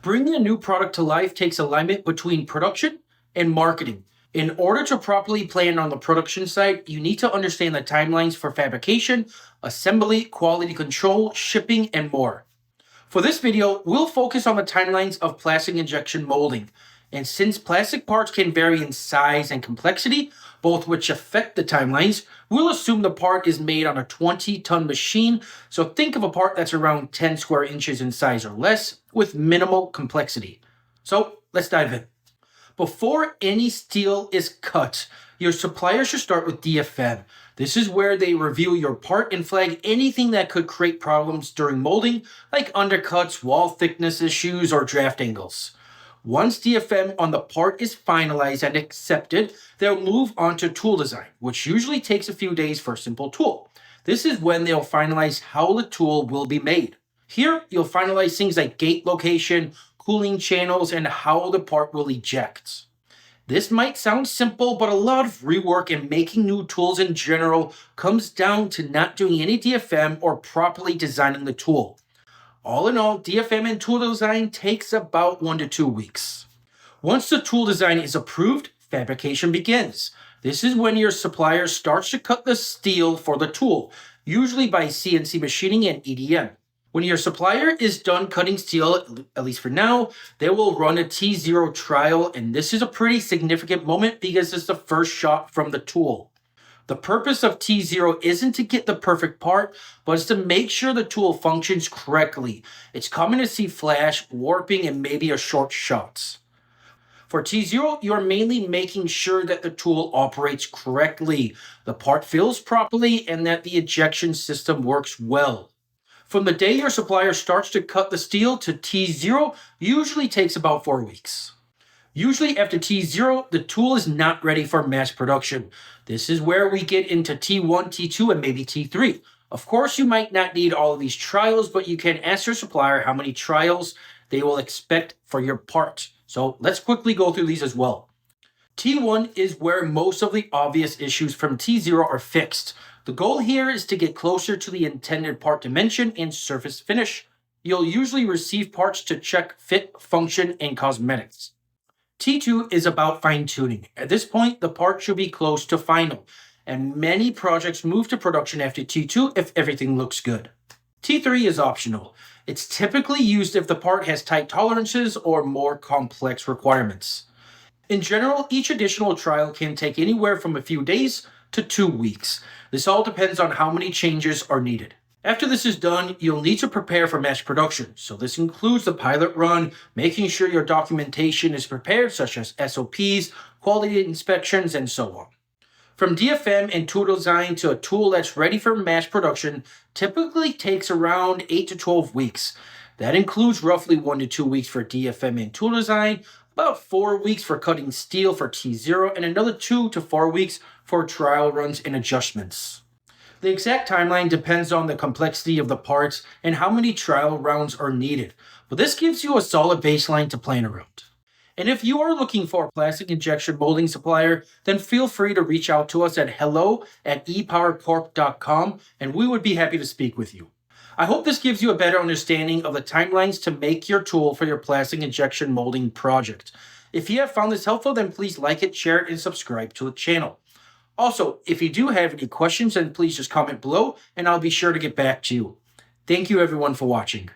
Bringing a new product to life takes alignment between production and marketing. In order to properly plan on the production side, you need to understand the timelines for fabrication, assembly, quality control, shipping, and more. For this video, we'll focus on the timelines of plastic injection molding. And since plastic parts can vary in size and complexity, both which affect the timelines, we'll assume the part is made on a 20-ton machine, so think of a part that's around 10 square inches in size or less, with minimal complexity. So let's dive in. Before any steel is cut, your supplier should start with DFM. This is where they review your part and flag anything that could create problems during molding, like undercuts, wall thickness issues, or draft angles. Once DFM on the part is finalized and accepted, they'll move on to tool design, which usually takes a few days for a simple tool. This is when they'll finalize how the tool will be made. Here, you'll finalize things like gate location, cooling channels, and how the part will eject. This might sound simple, but a lot of rework and making new tools in general comes down to not doing any DFM or properly designing the tool. All in all, DFM and tool design takes about 1 to 2 weeks. Once the tool design is approved, fabrication begins. This is when your supplier starts to cut the steel for the tool, usually by CNC machining and EDM. When your supplier is done cutting steel, at least for now, they will run a T0 trial, and this is a pretty significant moment because it's the first shot from the tool. The purpose of T0 isn't to get the perfect part, but it's to make sure the tool functions correctly. It's common to see flash, warping, and maybe a short shots. For T0, you're mainly making sure that the tool operates correctly, the part fills properly, and that the ejection system works well. From the day your supplier starts to cut the steel to T0 usually takes about 4 weeks. Usually after T0, the tool is not ready for mass production. This is where we get into T1, T2, and maybe T3. Of course, you might not need all of these trials, but you can ask your supplier how many trials they will expect for your part. So let's quickly go through these as well. T1 is where most of the obvious issues from T0 are fixed. The goal here is to get closer to the intended part dimension and surface finish. You'll usually receive parts to check fit, function, and cosmetics. T2 is about fine-tuning. At this point, the part should be close to final, and many projects move to production after T2 if everything looks good. T3 is optional. It's typically used if the part has tight tolerances or more complex requirements. In general, each additional trial can take anywhere from a few days to 2 weeks. This all depends on how many changes are needed. After this is done, you'll need to prepare for mass production. So this includes the pilot run, making sure your documentation is prepared, such as SOPs, quality inspections, and so on. From DFM and tool design to a tool that's ready for mass production typically takes around 8 to 12 weeks. That includes roughly 1 to 2 weeks for DFM and tool design, about 4 weeks for cutting steel for T0, and another 2 to 4 weeks for trial runs and adjustments. The exact timeline depends on the complexity of the parts and how many trial rounds are needed, but this gives you a solid baseline to plan around. And if you are looking for a plastic injection molding supplier, then feel free to reach out to us at hello@epowercorp.com, and we would be happy to speak with you. I hope this gives you a better understanding of the timelines to make your tool for your plastic injection molding project. If you have found this helpful, then please like it, share it, and subscribe to the channel. Also, if you do have any questions, then please just comment below, and I'll be sure to get back to you. Thank you everyone for watching.